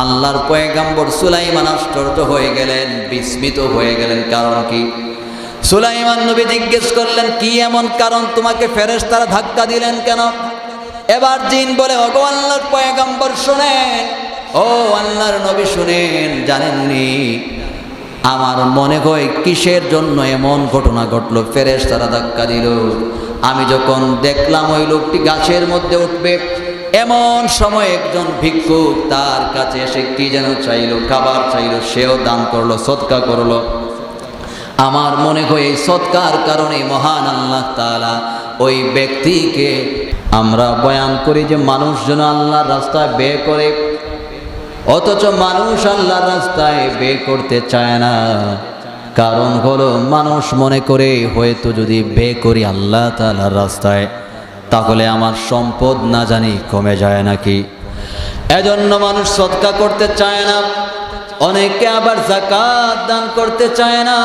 আল্লাহর পয়গম্বর সুলাইমান আশ্চর্য হয়ে গেলেন, বিস্মিত হয়ে গেলেন। কারণ কি? সুলাইমান নবী জিজ্ঞেস করলেন, কি এমন কারণ, তোমাকে ফেরেশতারা ধাক্কা দিলেন কেন? এবার জিন বলে, ওগো আল্লাহর পয়গম্বর শুনেন, ও আল্লাহর নবী শুনেন, জানেননি আমার মনে হয় কিসের জন্য এমন ঘটনা ঘটলো, ফেরেশতারা ধাক্কা দিল। আমি যখন দেখলাম ওই লোকটি গাছের মধ্যে উঠবে, এমন সময় একজন ভিক্ষুক তার কাছে এসে কি যেন চাইলো, খাবার চাইলো, সেও দান করলো, সদকা করলো। আমার মনে হয় এই সদকার কারণে মহান আল্লাহ তাআলা ওই ব্যক্তিকে, আমরা বয়ান করি যে মানুষ যেন আল্লাহর রাস্তায় ব্যয় করে, অথচ মানুষ আল্লাহর রাস্তায় ব্যয় করতে চায় না। কারণ হলো মানুষ মনে করে হয়তো যদি ব্যয় করি আল্লাহ তাআলার রাস্তায়, তাহলে আমার সম্পদ না জানি কমে যায় নাকি। এজন্য মানুষ সদকা করতে চায় না। অনেকে আবার যাকাত দান করতে চায় না।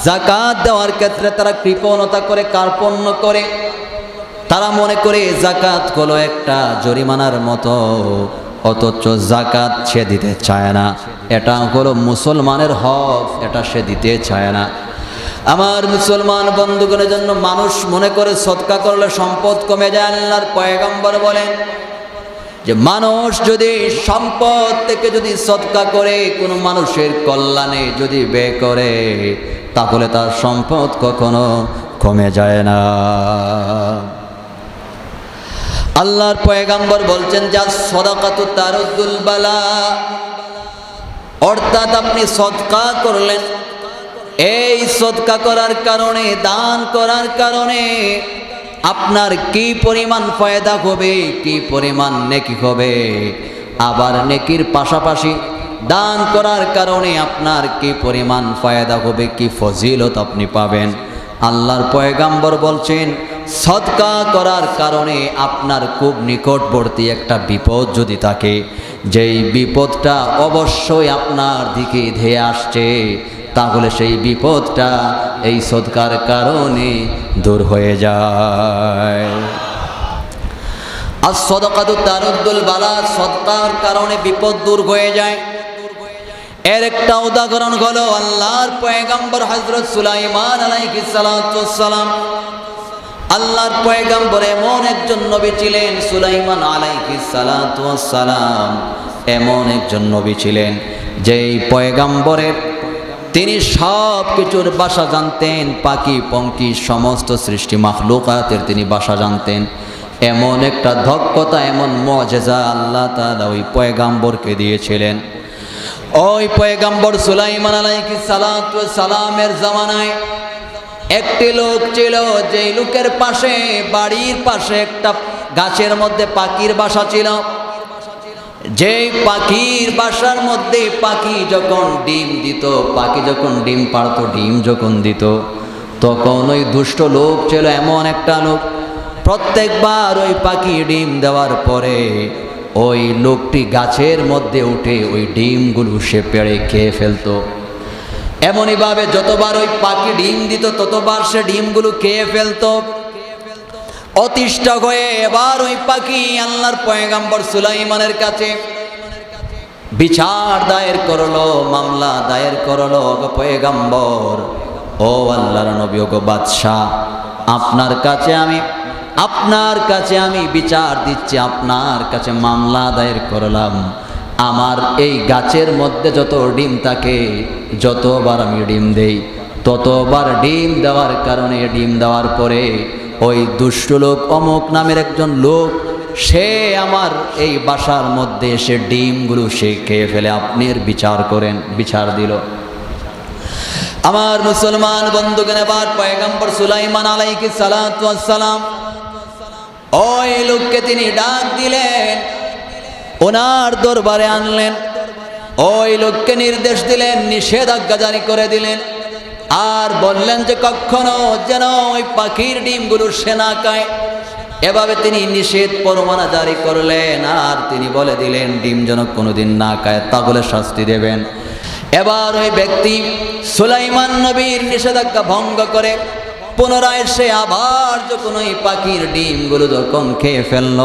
যাকাত দেওয়ার ক্ষেত্রে তারা কৃপণতা করে, কার্পণ্য করে। তারা মনে করে যাকাত হলো একটা জরিমানার মতো, অথচ যাকাত সে দিতে চায় না। এটা হলো মুসলমানের হক, এটা সে দিতে চায় না। আমার মুসলমান বন্ধুগণের জন্য মানুষ মনে করে সদকা করলে সম্পদ কমে যায়। আল্লাহর পয়গম্বর বলেন যে মানুষ যদি সম্পদ থেকে যদি সদকা করে, কোনো মানুষের কল্যাণে যদি ব্যয় করে, তাহলে তার সম্পদ কখনো কমে যায় না। আল্লাহর পয়গম্বর বলছেন, যা সাদাকাতু তারুদ্দুল বালা, অর্থাৎ আপনি সদকা করলেন, এই সদকা করার কারণে, দান করার কারণে আপনার কি পরিমাণ ফায়দা হবে, কি পরিমাণ নেকি হবে। আবার নেকির পাশাপাশি দান করার কারণে আপনার কি পরিমাণ ফায়দা হবে, কি ফজিলত আপনি পাবেন। আল্লাহর পয়গম্বর বলছেন, সদকা করার কারণে আপনার খুব নিকটবর্তী একটা বিপদ যদি থাকে, যেই বিপদটা অবশ্যই আপনার দিকে ধেয়ে আসছে, তাহলে সেই বিপদটা এই সদকার কারণে দূর হয়ে যায়। আর সাদাকাতু তারুদ্দুল বালা, সদকার কারণে বিপদ দূর হয়ে যায়। এর একটা উদাহরণ হলো আল্লাহর পয়গম্বর হযরত সুলাইমান আলাইহিস সালাতু ওয়াস সালাম। আল্লাহর পয়গম্বর এমন একজন নবী ছিলেন, সুলাইমান আলাইহিস সালাতু ওয়াস সালাম এমন একজন নবী ছিলেন, যেই পয়গম্বরের তিনি সব কিছুর ভাষা জানতেন, পাখি পঙ্খী সমস্ত সৃষ্টি মাখলুকাতের তিনি ভাষা জানতেন। এমন একটা দক্ষতা, এমন মুআজিজা আল্লাহ তাআলা ওই পয়গম্বরকে দিয়েছিলেন। ওই পয়গম্বর সুলাইমান আলাইহিস সালাতু ওয়াস সালামের জামানায় একটি লোক ছিল, যেই লোকের পাশে, বাড়ির পাশে একটা গাছের মধ্যে পাখির বাসা ছিল। যেই পাখির বাসার মধ্যে পাখি যখন ডিম দিত, পাখি যখন ডিম পাড়ত, ডিম যখন দিত, তখন ওই দুষ্ট লোক ছিল এমন একটা লোক, প্রত্যেকবার ওই পাখি ডিম দেওয়ার পরে ওই লোকটি গাছের মধ্যে উঠে ওই ডিমগুলো সে পেড়ে খেয়ে ফেলতো। এমনইভাবে যতবার ওই পাখি ডিম দিত, ততবার সে ডিমগুলো খেয়ে ফেলতো। অতিষ্ঠ হয়ে এবার ওই পাখি আল্লাহর পয়গম্বর সুলাইমানের কাছে বিচার দায়ের করলো, মামলা দায়ের করলো। ওগো পয়গম্বর, ও আল্লাহর নবী, ওগো বাদশাহ, আপনার কাছে আমি বিচার দিচ্ছি, আপনার কাছে মামলা দায়ের করলাম। আমার এই গাছের মধ্যে যত ডিম থাকে, যতবার আমি ডিম দেই, ততবার ডিম দেওয়ার কারণে, ডিম দেওয়ার পরে ওই দুষ্ট লোক অমুক নামের একজন লোক, সে আমার এই বাসার মধ্যে এসে ডিমগুলো সে খেয়ে ফেলে, আপনি এর বিচার করেন। বিচার দিল। আমার মুসলমান বন্ধুগণ, এবার পয়গম্বর সুলাইমান আলাইহিস সালাতু ওয়াস সালাম ওই লোককে তিনি ডাক দিলেন, ওনার দরবারে আনলেন। ওই লোককে নির্দেশ দিলেন, নিষেধাজ্ঞা জারি করে দিলেন, আর বললেন যে কখনো যেন ওই পাখির ডিমগুলো সে না খায়। এভাবে তিনি নিষেধ পরমানা জারি করলেন, আর তিনি বলে দিলেন ডিম যেন কোনোদিন না খায়, তাহলে শাস্তি দেবেন। এবার ওই ব্যক্তি সুলাইমান নবীর নিষেধাজ্ঞা ভঙ্গ করে পুনরায় সে আবার যখন ওই পাখির ডিমগুলো যখন খেয়ে ফেলল,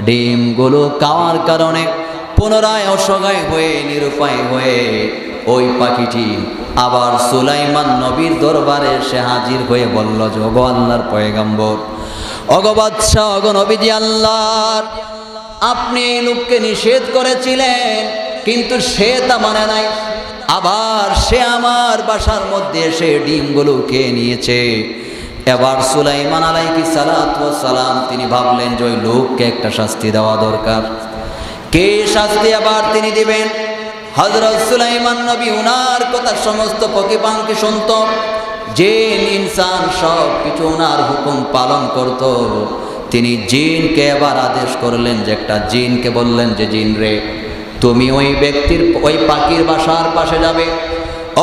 ডিমগুলো খাওয়ার কারণে পুনরায় অসহায় হয়ে নিরুপায় হয়ে ওই পাখিটি আবার সুলাইমান নবীর দরবারে সে হাজির হয়ে বলল যে ওগো আল্লাহর পয়গম্বর, ওগো বাদশাহ, ওগো নবীজি আল্লাহর, আপনি এই লোককে নিষেধ করেছিলেন কিন্তু সে তা মানে নাই, আবার সে আমার বাসার মধ্যে এসে ডিমগুলো খেয়ে নিয়েছে। এবার সুলাইমান আলাইহিস সালাতু ওয়াস সালাম তিনি ভাবলেন যে ওই লোককে একটা শাস্তি দেওয়া দরকার। কে শাস্তি আবার তিনি দিবেন? হযরত সুলাইমান নবী উনার কথা সমস্ত পক্ষীপাঙ্কি শুনত, যে ইনসান সব কিছু উনার হুকুম পালন করত। তিনি জিনকে এবার আদেশ করলেন যে একটা জিনকে বললেন যে জিন রে, তুমি ওই ব্যক্তির ওই পাখির বাসার পাশে যাবে,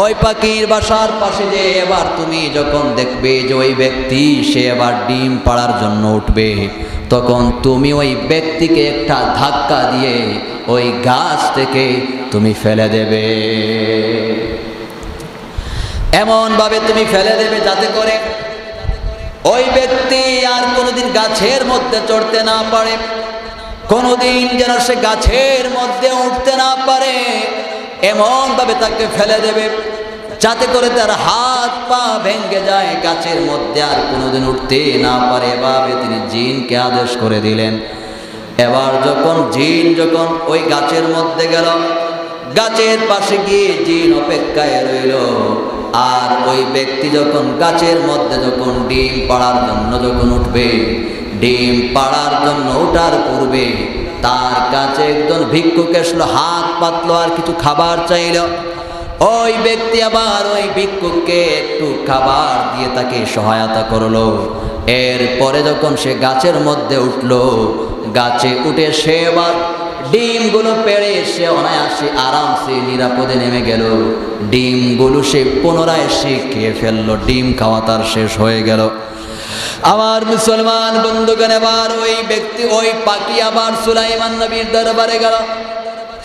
ওই পাখির বাসার পাশে যে এবার তুমি যখন দেখবে যে ওই ব্যক্তি সে এবার ডিম পাড়ার জন্য উঠবে, তখন তুমি ওই ব্যক্তিকে একটা ধাক্কা দিয়ে ওই গাছ থেকে তুমি ফেলে দেবে। এমন ভাবে তুমি ফেলে দেবে যাতে করে ওই ব্যক্তি আর কোনোদিন গাছের মধ্যে চড়তে না পারে, কোনোদিন যেন সে গাছের মধ্যে উঠতে না পারে। এমন ভাবে তাকে ফেলে দেবে যাতে করে তার হাত পা ভেঙে যায়, গাছের মধ্যে আর কোনোদিন উঠতে না পারে। এভাবে তিনি জিনকে আদেশ করে দিলেন। এবার যখন জিন যখন ওই গাছের মধ্যে গেল, গাছের পাশে গিয়ে জিন অপেক্ষায় রইল। আর ওই ব্যক্তি যখন গাছের মধ্যে যখন ডিম পাড়ার জন্য যখন উঠবে, ডিম পাড়ার জন্য ওঠার পূর্বে তার কাছে একজন ভিক্ষুক আসলো, হাত পাতলো আর কিছু খাবার চাইল। ওই ব্যক্তি আবার ওই ভিক্ষুককে একটু খাবার দিয়ে তাকে সহায়তা করলো। এরপরে যখন সে গাছের মধ্যে উঠলো, গাছে উঠে সে এবার ডিমগুলো পেড়ে সে অনায়াসে আরামসে নিরাপদে নেমে গেল। ডিমগুলো সে পুনরায় সে খেয়ে ফেললো, ডিম খাওয়া তার শেষ হয়ে গেল। আমার মুসলমান বন্ধুগণ, এবার ওই ব্যক্তি ওই পাখি আবার সুলাইমান নবীর দরবারে গেল।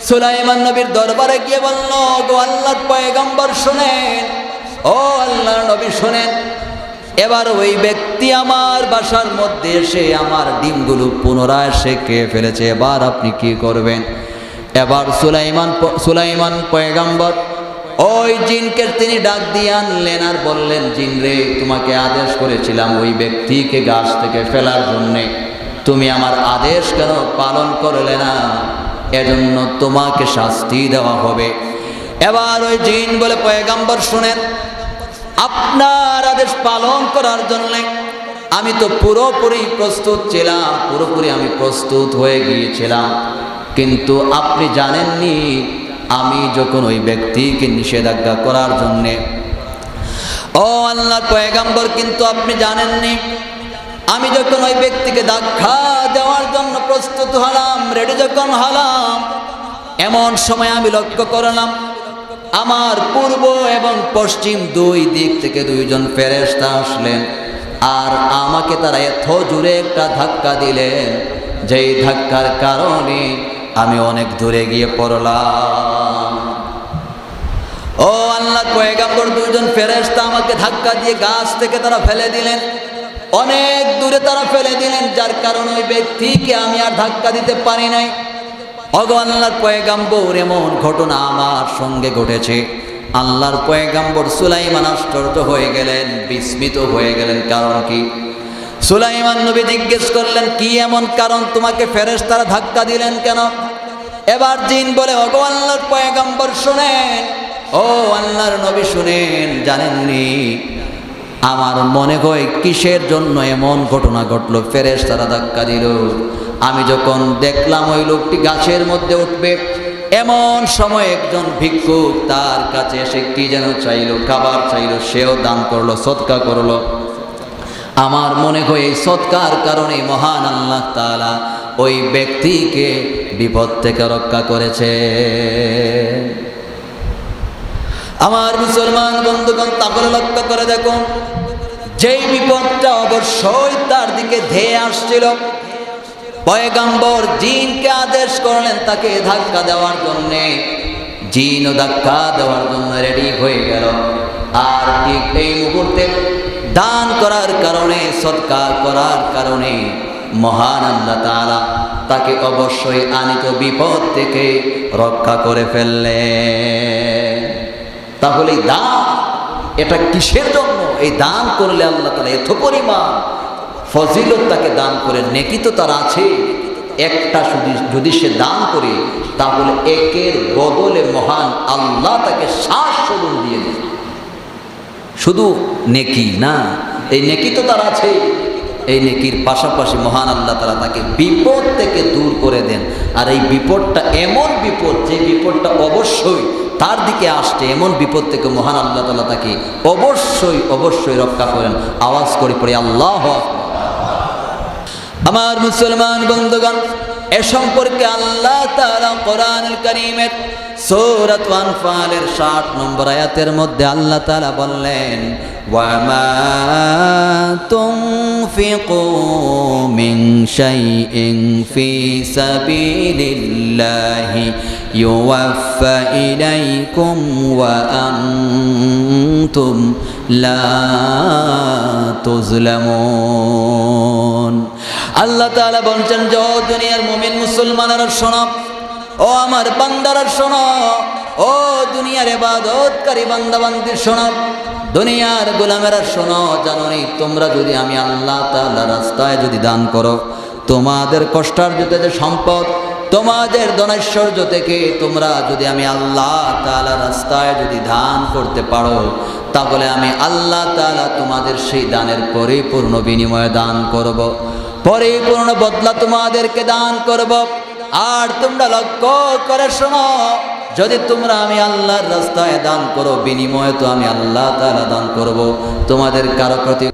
সুলাইমান নবীর দরবারে গিয়ে বলল, গো আল্লাহর পয়গম্বর শুনেন, ও আল্লাহর নবী শুনেন, এবার ওই ব্যক্তি আমার বাসার মধ্যে এসে আমার ডিমগুলো পুনরায় সে খেয়ে ফেলেছে, এবার আপনি কি করবেন? এবার সুলাইমান পয়গম্বর ওই জিনকে তিনি ডাক দিয়ে আনলেন আর বললেন, জিন রে, তোমাকে আদেশ করেছিলাম ওই ব্যক্তিকে গাছ থেকে ফেলার জন্যে, তুমি আমার আদেশ কেন পালন করলে না? এজন্য তোমাকে শাস্তি দেওয়া হবে। এবার ওই জিন বলে, পয়গম্বর শুনেন, আপনার আদেশ পালন করার জন্য আমি তো পুরোপুরি প্রস্তুত ছিলাম, পুরোপুরি আমি প্রস্তুত হয়ে গিয়েছিলাম, কিন্তু আপনি জানেননি আমি যখন ওই ব্যক্তিকে নিষেধাজ্ঞা করার জন্যে, ও আল্লাহর পয়গম্বর, কিন্তু আপনি জানেননি আমি যখন ওই ব্যক্তিকে ধাক্কা দেওয়ার জন্য প্রস্তুত হলাম, রেডি যখন হলাম, এমন সময় আমি লক্ষ্য করলাম আমার পূর্ব এবং পশ্চিম দুই দিক থেকে দুইজন ফেরেশতা আসলেন, আর আমাকে তারা এত জোরে একটা ধাক্কা দিলেন, যেই ধাক্কার কারণে আমি অনেক দূরে গিয়ে পড়লাম। ও আল্লাহর পয়গম্বর, দুইজন ফেরেশতা আমাকে ধাক্কা দিয়ে গাছ থেকে তারা ফেলে দিলেন, অনেক দূরে তারা ফেলে দিলেন, যার কারণে ওই ব্যক্তিকে আমি আর ধাক্কা দিতে পারি নাই। ওগো আল্লাহর পয়গম্বর, এমন ঘটনা আমার সঙ্গে ঘটেছে। আল্লাহর পয়গম্বর সুলাইমান আশ্চর্য হয়ে গেলেন, বিস্মিত হয়ে গেলেন। কারণ কি? সুলাইমান নবী জিজ্ঞেস করলেন, কি এমন কারণ, তোমাকে ফেরেশতারা ধাক্কা দিলেন কেন? এবার জিন বলে, ওগো আল্লাহর পয়গম্বর শুনেন, ও আল্লাহর নবী শুনেন, জানেননি আমার মনে হয় কিসের জন্য এমন ঘটনা ঘটলো, ফেরেশতারা ধাক্কা দিল। আমি যখন দেখলাম ওই লোকটি গাছের মধ্যে উঠবে, এমন সময় একজন ভিক্ষুক তার কাছে এসে কি যেন চাইলো, খাবার চাইলো, সেও দান করলো, সদকা করলো। আমার মনে হয় এই সদকার কারণে মহান আল্লাহ তাআলা ওই ব্যক্তিকে বিপদ থেকে রক্ষা করেছে। আমার মুসলমান বন্ধুগণ, তাহলে লক্ষ্য করে দেখুন, যেই বিপদটা অবশ্যই তার দিকে ধেয়ে আসছিল, পয়গম্বর জিনকে আদেশ করলেন তাকে ধাক্কা দেওয়ার জন্যে, জিনও ধাক্কা দেওয়ার জন্য রেডি হয়ে গেল। আর ঠিক এই মুহূর্তে দান করার কারণে, সদকা করার কারণে মহান আল্লাহ তাআলা তাকে অবশ্যই আনিত বিপদ থেকে রক্ষা করে ফেললেন। তাহলে দান এটা কিসের জন্য? এই দান করলে আল্লাহ তাআলা এত পরিমাণ ফজিলত তাকে দান করে, নেকি তো তার আছে। একটা যদি সে দান করে তাহলে একের বদলে মহান আল্লাহ তাকে 700 গুণ দিয়ে দেন। শুধু নেকি না, এই নেকি তো তার আছে, এই নেকির পাশাপাশি মহান আল্লাহ তাআলা তাকে বিপদ থেকে দূর করে দেন। আর এই বিপদটা এমন বিপদ, যে বিপদটা অবশ্যই তার দিকে আসছে, এমন বিপদ থেকে মহান আল্লাহ তাআলা তাকে অবশ্যই অবশ্যই রক্ষা করেন। আওয়াজ করে পড়ে আল্লাহু আকবার। আমার মুসলমান বন্ধুগণ, এ সম্পর্কে আল্লাহ তাআলা কোরআনুল কারীমের সূরা আনফালের 60 নম্বর আয়াতের মধ্যে আল্লাহ তাআলা বললেন, ওয়া মা তুনফিকু মিন শাইইন ফি সাবিলিল্লাহি ইউওয়াফা ইলাইকুম ওয়া আনতুম লা তুজলামুন। আল্লাহ তাআলা বলছেন যে ও দুনিয়ার মুমিন মুসলমানেরা শোনো, ও আমার বান্দারা শোনো, ও দুনিয়ার ইবাদতকারী বান্দা বান্দি শোনো, দুনিয়ার গোলামেরা শোনো, জানোনি তোমরা যদি আমি আল্লাহ তাআলার রাস্তায় যদি দান করো, তোমাদের কষ্টার্জিত যে সম্পদ, তোমাদের ধনৈশ্বর্য থেকে তোমরা যদি আমি আল্লাহ তাআলার রাস্তায় যদি দান করতে পারো, তাহলে আমি আল্লাহ তাআলা তোমাদের সেই দানের পরিপূর্ণ বিনিময়ে দান করব, পরিপূর্ণ বদলা তোমাদেরকে দান করব। আর তোমরা লক্ষ্য করে শোনো, যদি তোমরা আমি আল্লাহর রাস্তায় দান করো, বিনিময়ে তো আমি আল্লাহ তাআলা দান করব, তোমাদের কারো প্রতি